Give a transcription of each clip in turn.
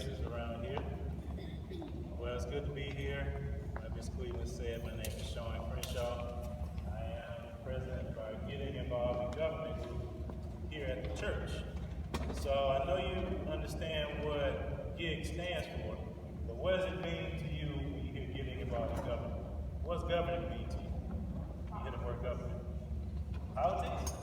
faces around here. Well, it's good to be here. Like Ms. Cleveland said, my name is Sean Crenshaw. I am president of our Getting Involved in Government group here at the church. So I know you understand what GIG stands for, but what does it mean to you when you hear Getting Involved in Government? What does government mean to you? You hear the word government. Politics?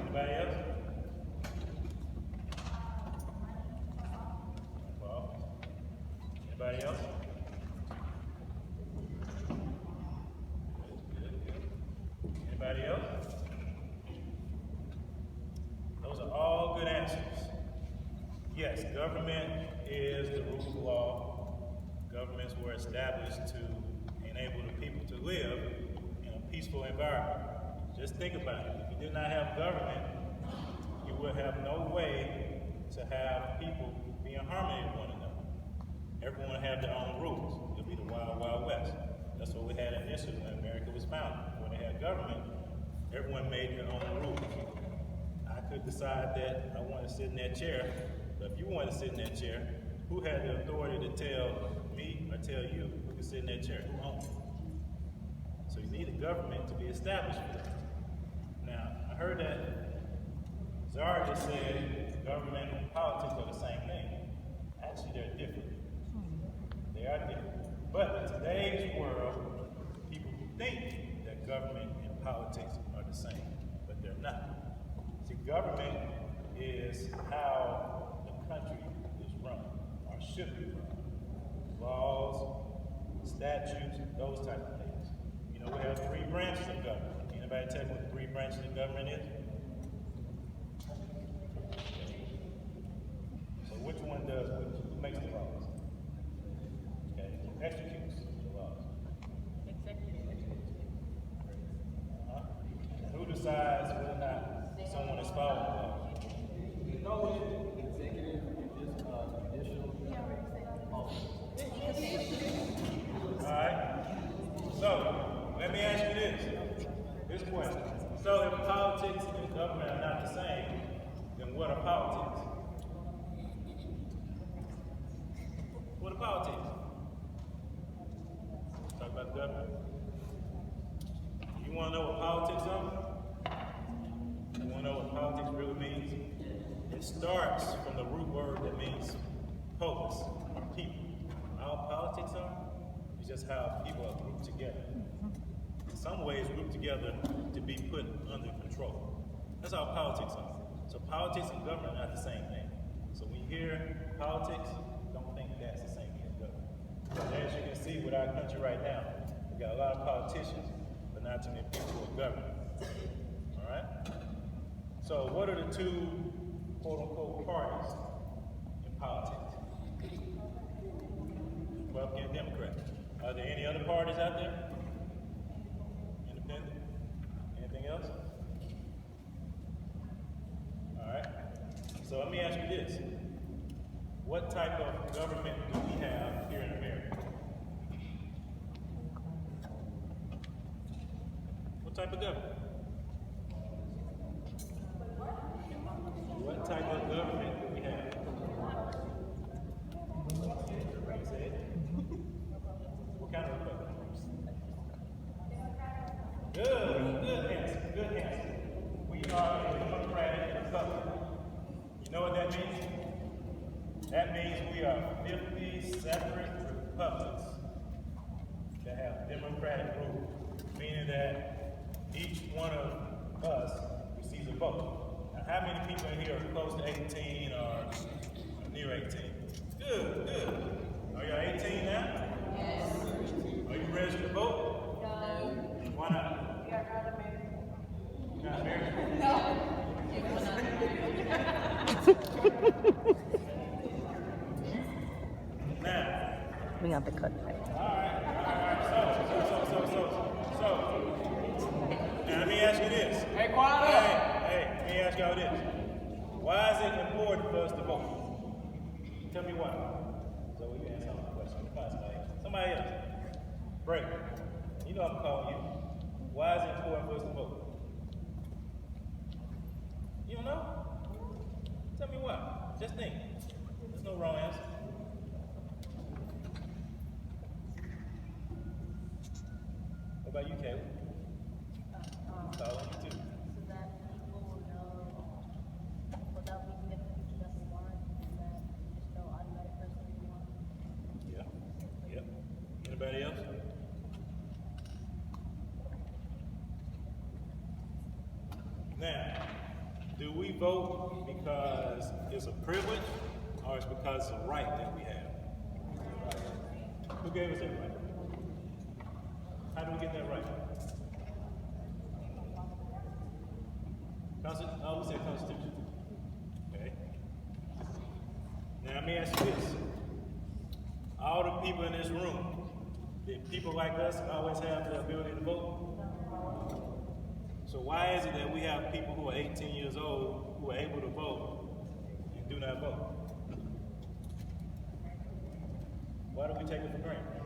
Anybody else? Well, anybody else? Good. Anybody else? Those are all good answers. Yes, government is the rule of law. Governments were established to enable the people to live in a peaceful environment. Just think about it. If you did not have government, you would have no way to have people be in harmony with one another. Everyone would have their own rules. It would be the Wild Wild West. That's what we had initially when America was founded. When they had government, everyone made their own rules. I could decide that I want to sit in that chair, but if you want to sit in that chair, who had the authority to tell me or tell you who could sit in that chair? Who owned it? So you need a government to be established for that. Now, I heard that Zara just said government and politics are the same thing. Actually, they're different. They are different. But in today's world, people think that government and politics are the same, but they're not. See, government is how the country is run, or should be run. Laws, statutes, those type of things. You know, we have 3 branches of government. Anybody tell me what the 3 branches of government is? So which one does which? Who makes the laws? Okay, who executes the laws? And who decides whether or not someone is following the law? Executive and judicial. Alright, so let me ask you this question. So if politics and government are not the same, then what are politics? What are politics? Talk about the government. You want to know what politics are? You want to know what politics really means? It starts from the root word that means polis, or people. All politics are is just how people are grouped together. In some ways, grouped together to be put under control. That's all politics are. So politics and government are not the same thing. So when you hear politics, don't think that's the same thing as government. As you can see with our country right now, we got a lot of politicians, but not too many people who are governing. All right? So what are the 2 quote-unquote parties in politics? Republican and Democrat. Are there any other parties out there? Independent? Anything else? All right. So let me ask you this. What type of government do we have here in America? What type of government? What type of government do we have? Say it. What kind of republic? Good answer. We are a democratic republic. You know what that means? That means we are 50 separate republics that have democratic rule, meaning that each one of us receives a vote. Now, how many people in here are close to 18 or near 18? Good. Are you 18 now? Yes. Are you ready to vote? No. Why not? We are not married. You're not married? No. You will not marry. Now. We got the cut. Alright. So, now let me ask you this. Hey, quiet up. Hey, let me ask y'all this. Why is it important for us to vote? Tell me why. So we can answer the question. Somebody else. Break. You know I'm calling you. Why is it important for us to vote? You don't know? Tell me why. Just think. There's no wrong answer. What about you, Caleb? It's all on you too. So that people will know without me giving people that they want, and that just know automatic person they want. Yeah. Yep. Anybody else? Now, do we vote because it's a privilege or it's because it's a right that we have? Who gave us that right? How do we get that right? Oh, we said Constitution. Okay. Now, let me ask you this. All the people in this room, did people like us always have the ability to vote? So why is it that we have people who are 18 years old who are able to vote and do not vote? Why do we take it for granted?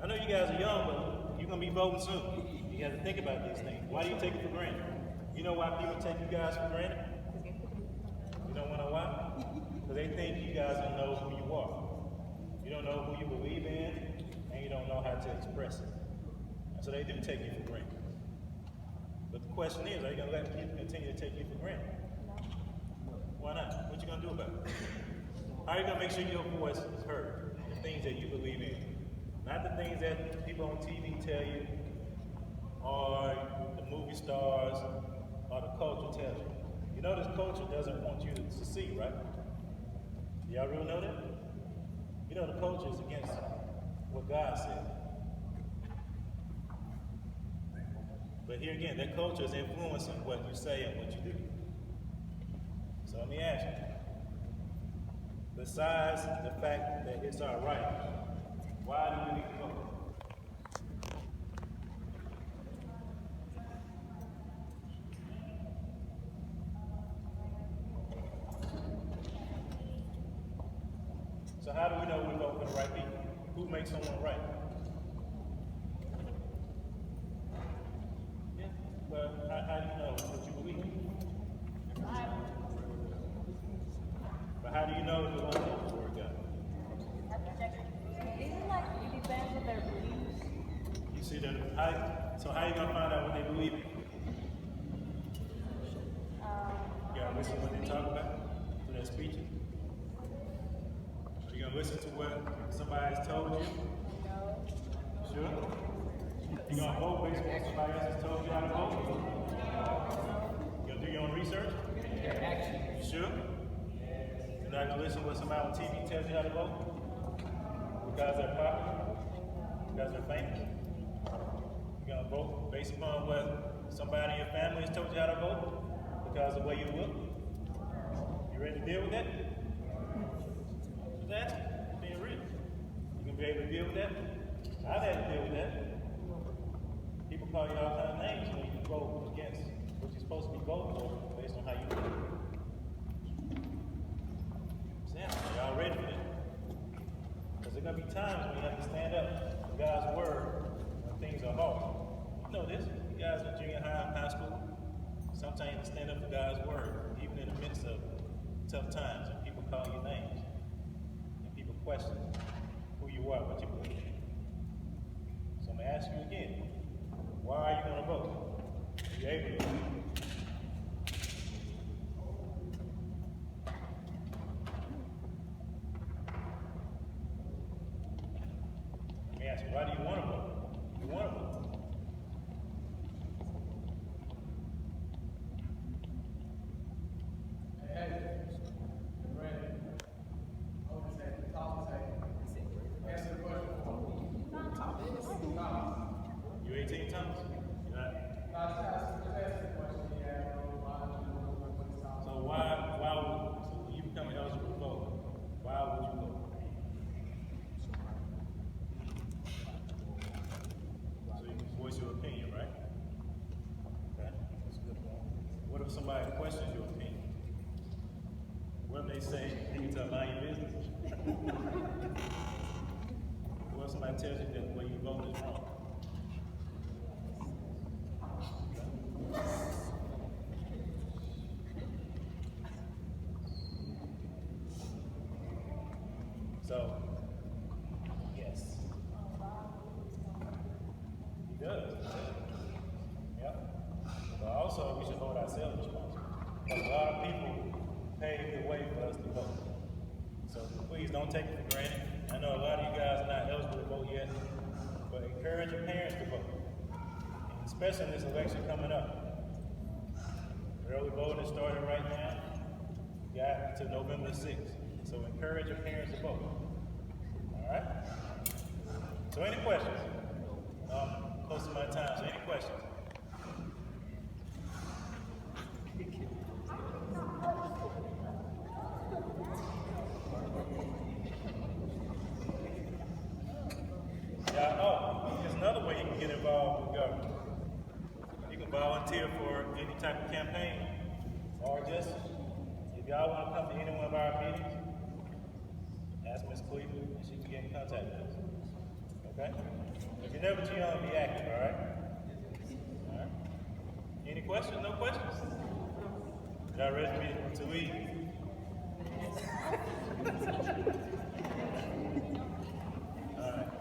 I know you guys are young, but you're going to be voting soon. You got to think about these things. Why do you take it for granted? You know why people take you guys for granted? You don't want to know why? Because they think you guys don't know who you are. You don't know who you believe in, and you don't know how to express it. And so they do take you for granted. But the question is, are you going to let people continue to take you for granted? Why not? What you going to do about it? How are you going to make sure your voice is heard? The things that you believe in. Not the things that people on TV tell you, or the movie stars, or the culture tells you. You know this culture doesn't want you to succeed, right? Y'all really know that? You know the culture is against what God said. But here again, that culture is influencing what you say and what you do. So let me ask you, besides the fact that it's our right, why do we need to vote? So how do we know we vote for the right people? Who makes someone right? Yeah, but how do you know what you believe? But how do you know if the one knows the word of God? Isn't it like it depends on their beliefs? You see that? So how are you gonna find out what they believe in? You gotta listen to what they talk about, to their speeches. Are you gonna listen to what somebody's told you? Sure. You gonna vote based on what somebody else has told you how to vote? You gonna do your own research? Sure. You're not gonna listen to what somebody on TV tells you how to vote? Because they're popular? Because they're famous? You're gonna vote based upon what somebody in your family has told you how to vote? Because of the way you look? You ready to deal with that? Just ask me. Being real. You gonna be able to deal with that? I've had to deal with that. People call you all kinds of names when you vote against what you're supposed to be voting for based on how you look. Sam, y'all ready for that? Because there are going to be times when you have to stand up for God's word when things are hard. You know this. You guys in junior high and high school, sometimes you have to stand up for God's word, even in the midst of tough times, and people call you names, and people question who you are, what you believe. So I'm going to ask you again, why are you going to vote? Are you able to? Let me ask you, why do you want to vote? You want to vote. You 18 times? You're not? So so when you become eligible to vote, why would you vote? So you can voice your opinion, right? Okay, that's a good point. What if somebody questions your opinion? What if they say, you need to mind your business? What if somebody tells you that the way you vote is wrong? also we should hold ourselves responsible. Because a lot of people paved the way for us to vote. So please don't take it for granted. I know a lot of you guys are not eligible to vote yet, but encourage your parents to vote, and especially in this election coming up. Early voting is starting right now. We got to November 6th. So encourage your parents to vote. All right? So any questions? Close to my time, so any questions? Yeah, oh, there's another way you can get involved with government. You can volunteer for any type of campaign, or just, if y'all want to come to any one of our meetings, ask Ms. Cleveland, and she can get in contact with us. Okay? If you're never too young to be active, all right? All right. Any questions? No questions? Y'all ready to leave?